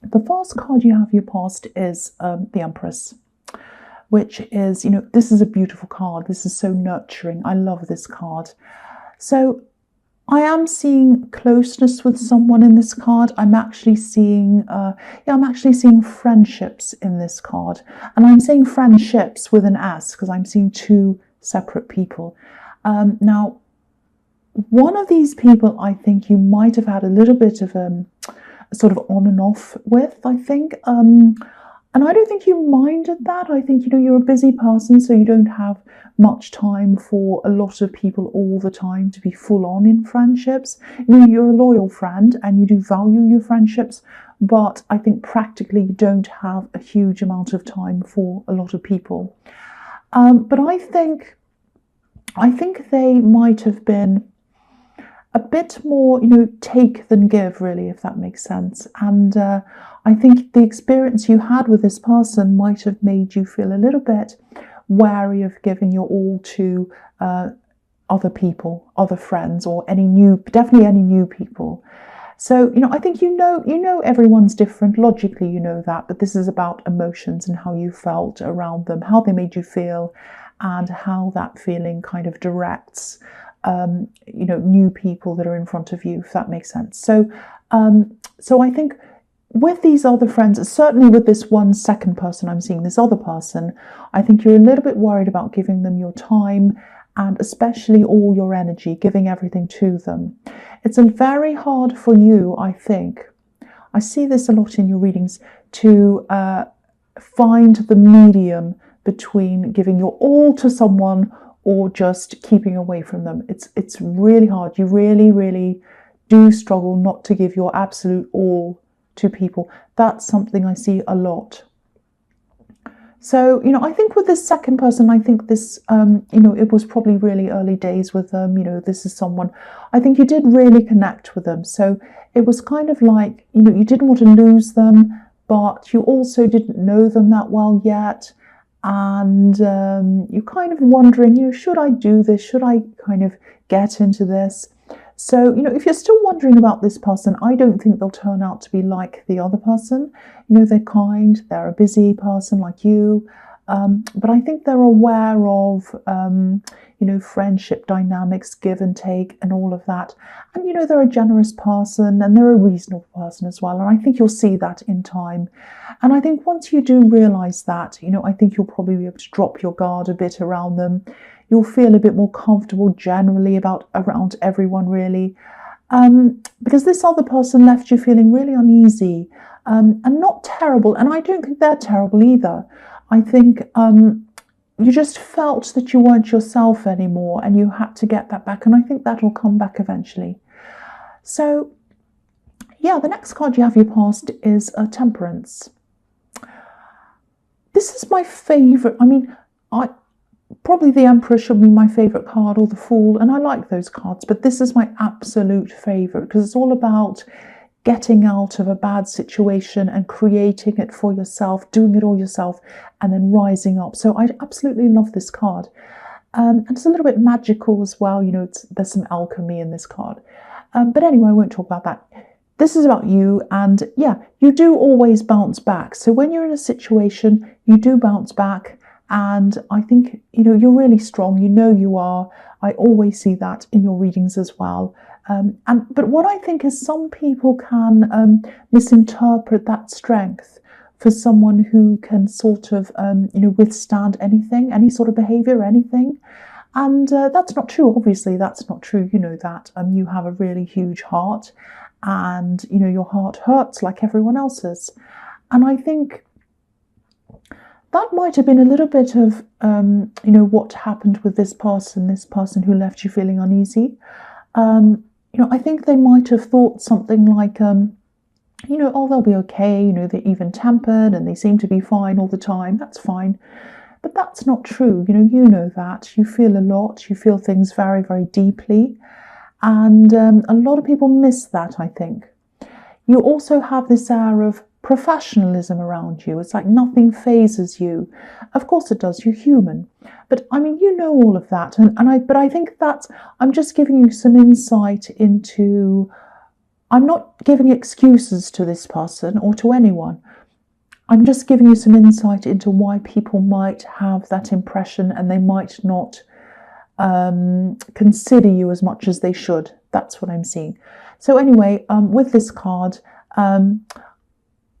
The first card you have for your past is the Empress, which is, this is a beautiful card. This is so nurturing. I love this card. So I am seeing closeness with someone in this card. I'm actually seeing, friendships in this card, and I'm saying friendships with an S because I'm seeing two separate people. Now, one of these people, I think you might have had a little bit of a sort of on and off with. I think. And I don't think you minded that. I think, you're a busy person, so you don't have much time for a lot of people all the time to be full on in friendships. You're a loyal friend and you do value your friendships, but I think practically you don't have a huge amount of time for a lot of people. But I think they might have been a bit more, take than give, really, if that makes sense. And I think the experience you had with this person might have made you feel a little bit wary of giving your all to other people, other friends, or definitely any new people. So, I think everyone's different. Logically, you know that, but this is about emotions and how you felt around them, how they made you feel, and how that feeling kind of directs new people that are in front of you, if that makes sense. So I think with these other friends, certainly with this one second person I'm seeing, this other person, I think you're a little bit worried about giving them your time and especially all your energy, giving everything to them. It's very hard for you, I think. I see this a lot in your readings, to find the medium between giving your all to someone or just keeping away from them. It's really hard. You really, really do struggle not to give your absolute all to people. That's something I see a lot. So, I think with this second person, I think this, it was probably really early days with them. This is someone, I think you did really connect with them. So it was kind of like, you didn't want to lose them, but you also didn't know them that well yet. And you're kind of wondering, should I do this? Should I kind of get into this? So, if you're still wondering about this person, I don't think they'll turn out to be like the other person. They're kind, they're a busy person like you. But I think they're aware of, friendship dynamics, give and take and all of that. And, they're a generous person and they're a reasonable person as well. And I think you'll see that in time. And I think once you do realize that, I think you'll probably be able to drop your guard a bit around them. You'll feel a bit more comfortable generally around everyone, really. Because this other person left you feeling really uneasy and not terrible. And I don't think they're terrible either. I think you just felt that you weren't yourself anymore and you had to get that back. And I think that'll come back eventually. So, yeah, the next card you have your past is Temperance. This is my favourite. I mean, probably the Emperor should be my favourite card, or the Fool, and I like those cards, but this is my absolute favourite because it's all about getting out of a bad situation and creating it for yourself, doing it all yourself, and then rising up. So I absolutely love this card. And it's a little bit magical as well. There's some alchemy in this card. But anyway, I won't talk about that. This is about you, and yeah, you do always bounce back. So when you're in a situation, you do bounce back. And I think, you're really strong. You are. I always see that in your readings as well. But what I think is some people can misinterpret that strength for someone who can sort of, withstand anything, any sort of behavior, anything. And that's not true. Obviously, that's not true. You know that. You have a really huge heart and, your heart hurts like everyone else's. And I think that might have been a little bit of, what happened with this person who left you feeling uneasy. I think they might have thought something like, oh, they'll be okay. They're even-tempered and they seem to be fine all the time. That's fine. But that's not true. You know that. You feel a lot. You feel things very, very deeply. And a lot of people miss that, I think. You also have this air of professionalism around you. It's like nothing phases you. Of course it does. You're human. But I mean, all of that. But I think I'm just giving you some insight into, I'm not giving excuses to this person or to anyone. I'm just giving you some insight into why people might have that impression and they might not consider you as much as they should. That's what I'm seeing. So anyway, with this card,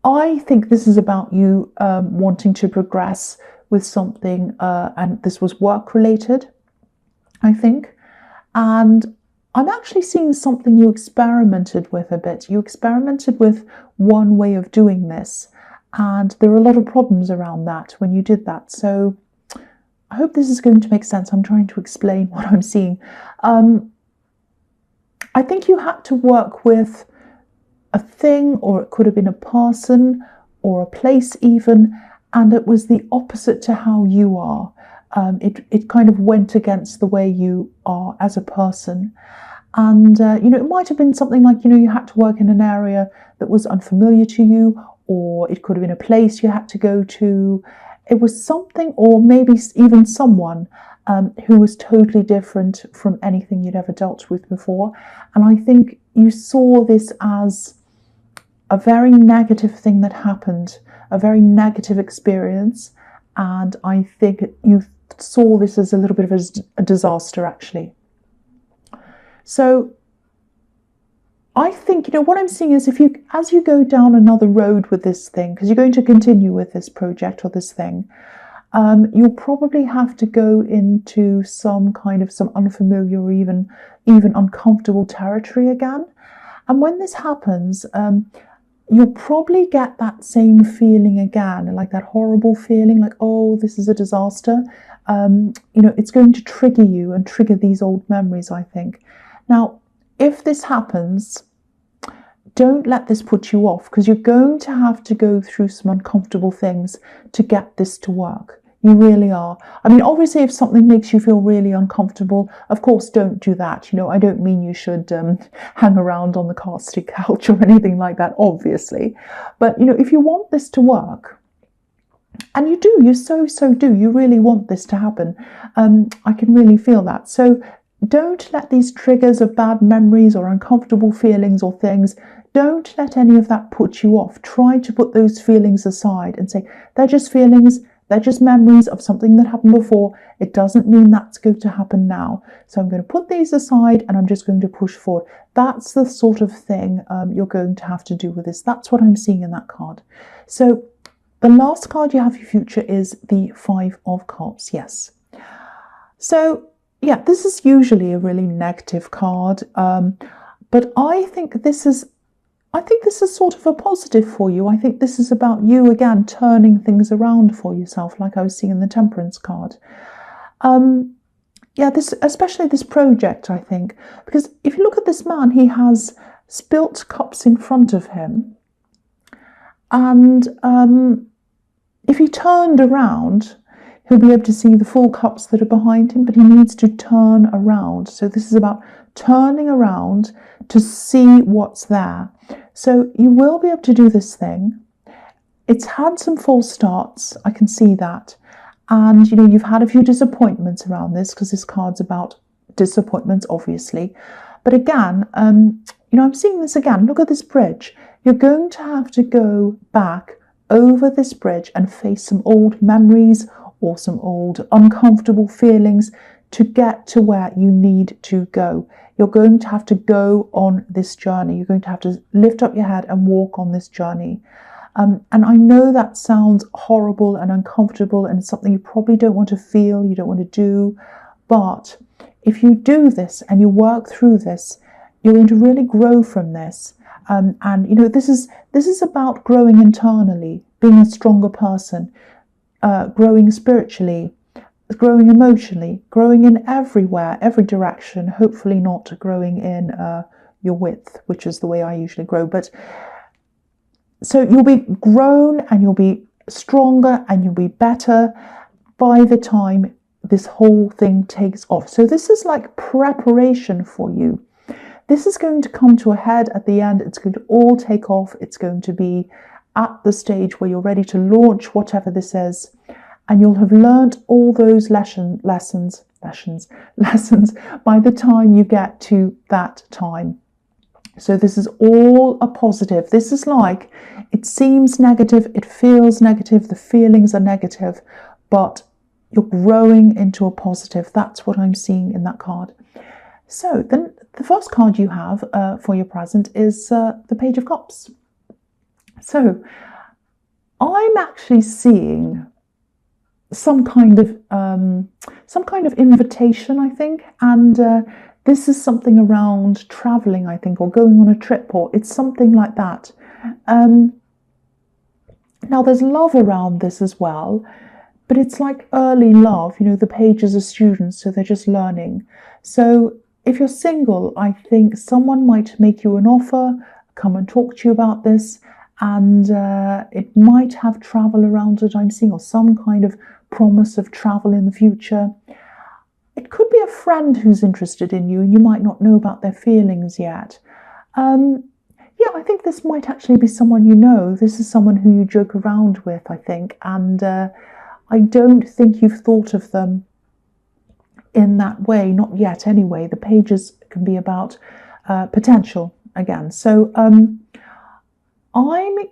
I think this is about you wanting to progress with something, and this was work related, I think. And I'm actually seeing something you experimented with a bit. You experimented with one way of doing this, and there are a lot of problems around that when you did that. So I hope this is going to make sense. I'm trying to explain what I'm seeing. I think you had to work with a thing, or it could have been a person or a place even, and it was the opposite to how you are. It kind of went against the way you are as a person. And, it might have been something like, you had to work in an area that was unfamiliar to you, or it could have been a place you had to go to. It was something, or maybe even someone who was totally different from anything you'd ever dealt with before. And I think you saw this as a very negative thing that happened, a very negative experience. And I think you saw this as a little bit of a disaster, actually. So I think, what I'm seeing is as you go down another road with this thing, because you're going to continue with this project or this thing, you'll probably have to go into some unfamiliar or even uncomfortable territory again. And when this happens, you'll probably get that same feeling again, like that horrible feeling, like, oh, this is a disaster. It's going to trigger you and trigger these old memories, I think. Now, if this happens, don't let this put you off, because you're going to have to go through some uncomfortable things to get this to work. You really are. I mean, obviously, if something makes you feel really uncomfortable, of course, don't do that. I don't mean you should hang around on the casting couch or anything like that, obviously. But, if you want this to work, and you do, you so do, you really want this to happen. I can really feel that. So don't let these triggers of bad memories or uncomfortable feelings or things, don't let any of that put you off. Try to put those feelings aside and say, they're just feelings, they're just memories of something that happened before. It doesn't mean that's going to happen now. So I'm going to put these aside and I'm just going to push forward. That's the sort of thing you're going to have to do with this. That's what I'm seeing in that card. So the last card you have for your future is the 5 of Cups. Yes. So yeah, this is usually a really negative card, but I think this is sort of a positive for you. I think this is about you again turning things around for yourself, like I was seeing in the Temperance card. Especially this project, I think, because if you look at this man, he has spilt cups in front of him, and if he turned around, he'll be able to see the full cups that are behind him, but he needs to turn around. So this is about turning around to see what's there. So you will be able to do this thing. It's had some false starts, I can see that. And, you've had a few disappointments around this, because this card's about disappointments, obviously. But again, I'm seeing this again. Look at this bridge. You're going to have to go back over this bridge and face some old memories or some old uncomfortable feelings to get to where you need to go. You're going to have to go on this journey. You're going to have to lift up your head and walk on this journey. And I know that sounds horrible and uncomfortable and something you probably don't want to feel, you don't want to do. But if you do this and you work through this, you're going to really grow from this. This is about growing internally, being a stronger person, growing spiritually, growing emotionally, growing in everywhere, every direction, hopefully not growing in your width, which is the way I usually grow. But so you'll be grown and you'll be stronger and you'll be better by the time this whole thing takes off. So this is like preparation for you. This is going to come to a head at the end. It's going to all take off. It's going to be at the stage where you're ready to launch whatever this is. And you'll have learnt all those lessons by the time you get to that time. So this is all a positive. This is like, it seems negative, it feels negative, the feelings are negative, but you're growing into a positive. That's what I'm seeing in that card. So then the first card you have for your present is the Page of Cups. So I'm actually seeing some kind of invitation, I think, and this is something around traveling, I think, or going on a trip, or it's something like that. Now there's love around this as well, but it's like early love. You know, the pages are students, so they're just learning. So if you're single, I think someone might make you an offer, come and talk to you about this, and it might have travel around it, I'm seeing, or some kind of promise of travel in the future. It could be a friend who's interested in you, and you might not know about their feelings yet. Yeah, I think this might actually be someone you know. This is someone who you joke around with, I think, and I don't think you've thought of them in that way, not yet anyway. The pages can be about potential again. So I'm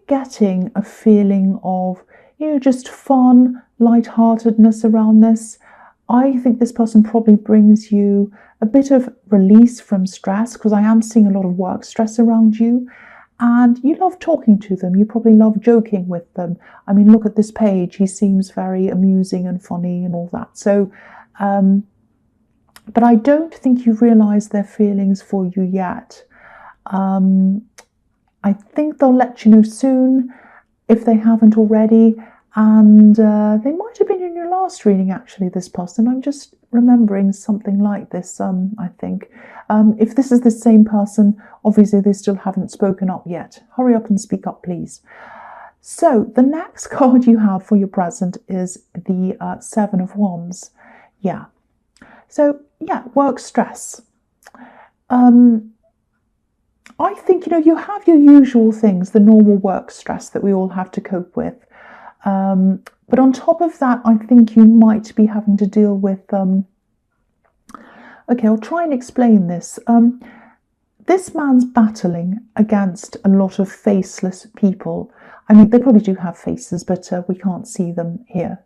getting a feeling of, just fun, lightheartedness around this. I think this person probably brings you a bit of release from stress, because I am seeing a lot of work stress around you. And you love talking to them. You probably love joking with them. I mean, look at this page. He seems very amusing and funny and all that. So, but I don't think you realise their feelings for you yet. I think they'll let you know soon if they haven't already. And they might have been in your last reading, actually, this person. I'm just remembering something like this, I think. If this is the same person, obviously they still haven't spoken up yet. Hurry up and speak up, please. So the next card you have for your present is the Seven of Wands. Yeah. So, yeah, work stress. I think, you have your usual things, the normal work stress that we all have to cope with. But on top of that, I think you might be having to deal with, okay, I'll try and explain this. This man's battling against a lot of faceless people. I mean, they probably do have faces, but we can't see them here.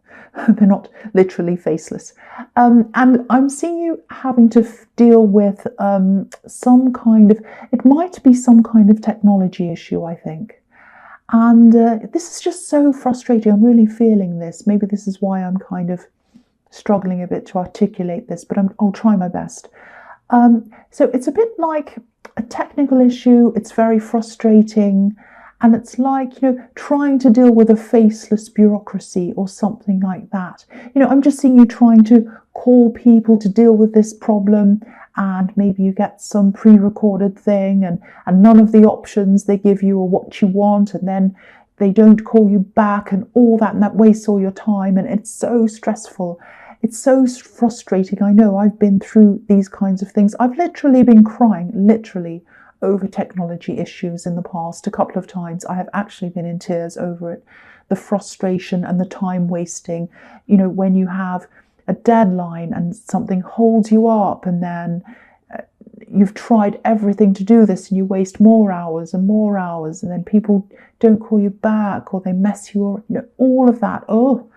They're not literally faceless. And I'm seeing you having to deal with some kind of, it might be some kind of technology issue, I think. And this is just so frustrating. I'm really feeling this. Maybe this is why I'm kind of struggling a bit to articulate this, but I'll try my best. So it's a bit like a technical issue. It's very frustrating. And it's like, trying to deal with a faceless bureaucracy or something like that. I'm just seeing you trying to call people to deal with this problem, and maybe you get some pre-recorded thing and none of the options they give you are what you want, and then they don't call you back and all that, and that wastes all your time, and it's so stressful. It's so frustrating. I know I've been through these kinds of things. I've literally been crying, over technology issues in the past a couple of times. I have actually been in tears over it. The frustration and the time wasting, when you have a deadline and something holds you up, and then you've tried everything to do this and you waste more hours, and then people don't call you back or they mess you up, all of that. Oh,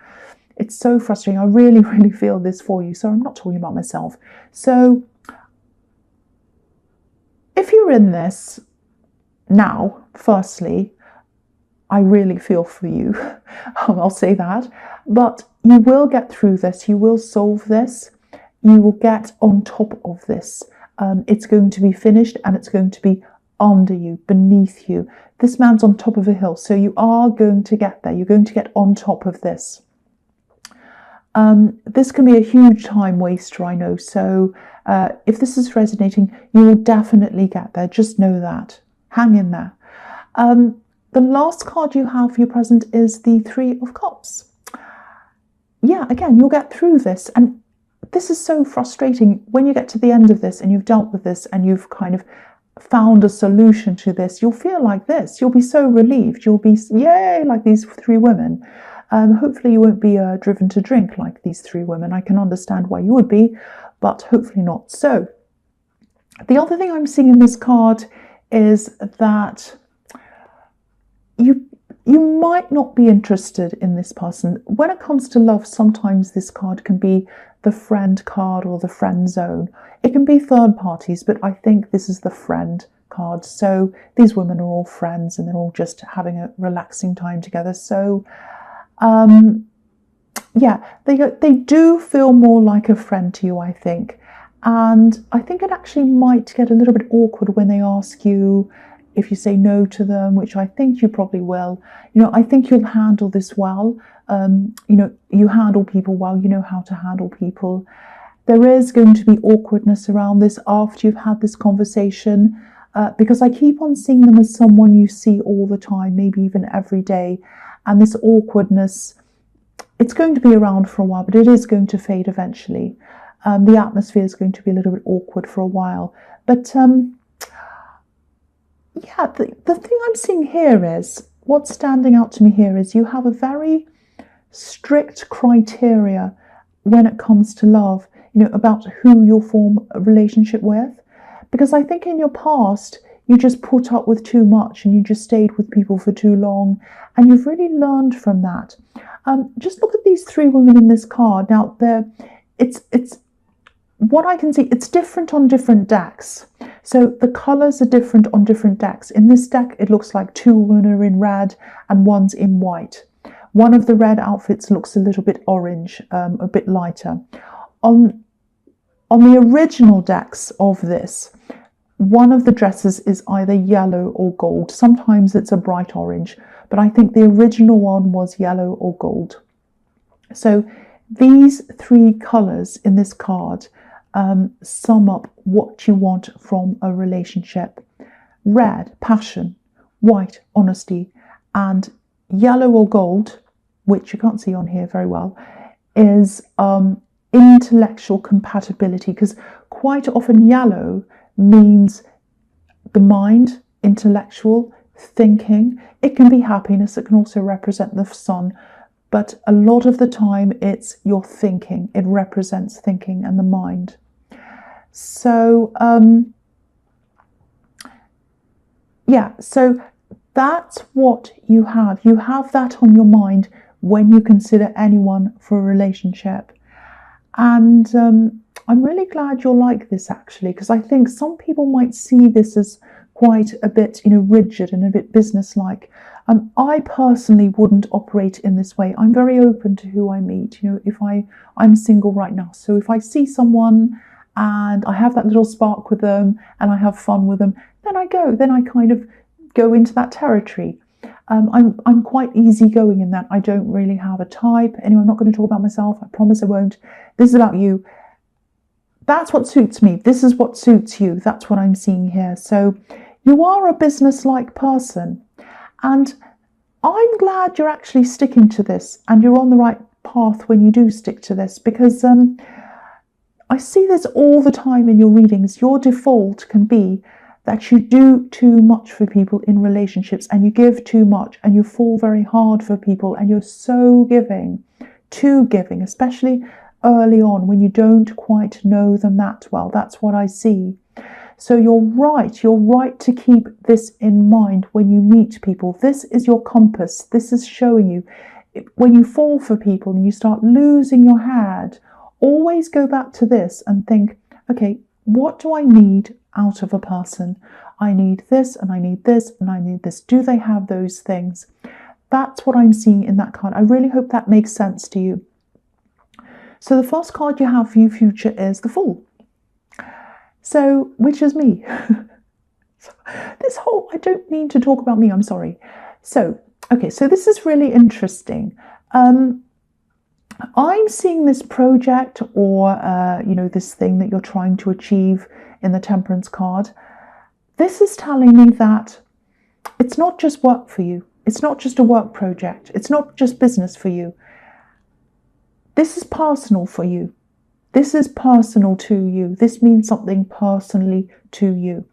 it's so frustrating. I really, really feel this for you. So I'm not talking about myself. So if you're in this now, firstly, I really feel for you. I'll say that. But you will get through this. You will solve this. You will get on top of this. It's going to be finished, and it's going to be under you, beneath you. This man's on top of a hill, so you are going to get there. You're going to get on top of this. This can be a huge time waster, I know. So if this is resonating, you will definitely get there. Just know that. Hang in there. The last card you have for your present is the Three of Cups. Yeah, again, you'll get through this. And this is so frustrating. When you get to the end of this and you've dealt with this and you've kind of found a solution to this, you'll feel like this. You'll be so relieved. You'll be, yay, like these three women. Hopefully you won't be driven to drink like these three women. I can understand why you would be, but hopefully not. So the other thing I'm seeing in this card is that you might not be interested in this person. When it comes to love, sometimes this card can be the friend card or the friend zone. It can be third parties, but I think this is the friend card. So these women are all friends and they're all just having a relaxing time together. So yeah, they do feel more like a friend to you, I think. And I think it actually might get a little bit awkward when they ask you if you say no to them, which I think you probably will. I think you'll handle this well. You handle people well, you know how to handle people. There is going to be awkwardness around this after you've had this conversation, because I keep on seeing them as someone you see all the time, maybe even every day. And this awkwardness, it's going to be around for a while, but it is going to fade eventually. The atmosphere is going to be a little bit awkward for a while. But yeah, the thing I'm seeing here is, what's standing out to me here is you have a very strict criteria when it comes to love, about who you'll form a relationship with. Because I think in your past, you just put up with too much and you just stayed with people for too long. And you've really learned from that. Just look at these three women in this card. Now, it's what I can see, it's different on different decks. So the colours are different on different decks. In this deck, it looks like two women are in red and one's in white. One of the red outfits looks a little bit orange, a bit lighter. On the original decks of this, one of the dresses is either yellow or gold. Sometimes it's a bright orange, but I think the original one was yellow or gold. So these three colours in this card sum up what you want from a relationship. Red, passion; white, honesty; and yellow or gold, which you can't see on here very well, is intellectual compatibility, because quite often yellow means the mind, intellectual, thinking. It can be happiness, it can also represent the sun, but a lot of the time it's your thinking. It represents thinking and the mind. So yeah, so that's what you have. You have that on your mind when you consider anyone for a relationship. And I'm really glad you're like this, actually, because I think some people might see this as quite a bit, rigid and a bit businesslike. I personally wouldn't operate in this way. I'm very open to who I meet. If I'm single right now, so if I see someone and I have that little spark with them and I have fun with them, then I kind of go into that territory. I'm quite easygoing in that. I don't really have a type. Anyway, I'm not going to talk about myself. I promise I won't. This is about you. That's what suits me. This is what suits you. That's what I'm seeing here. So you are a business-like person. And I'm glad you're actually sticking to this and you're on the right path when you do stick to this, because I see this all the time in your readings. Your default can be that you do too much for people in relationships and you give too much and you fall very hard for people and you're so giving, too giving, especially early on when you don't quite know them that well. That's what I see. So you're right to keep this in mind when you meet people. This is your compass. This is showing you when you fall for people and you start losing your head, always go back to this and think, okay, what do I need out of a person? I need this and I need this and I need this. Do they have those things? That's what I'm seeing in that card. I really hope that makes sense to you. So the first card you have for your future is the Fool. So, which is me. I don't need to talk about me, I'm sorry. So, okay, so this is really interesting. I'm seeing this project or, this thing that you're trying to achieve in the Temperance card. This is telling me that it's not just work for you. It's not just a work project. It's not just business for you. This is personal for you. This is personal to you. This means something personally to you.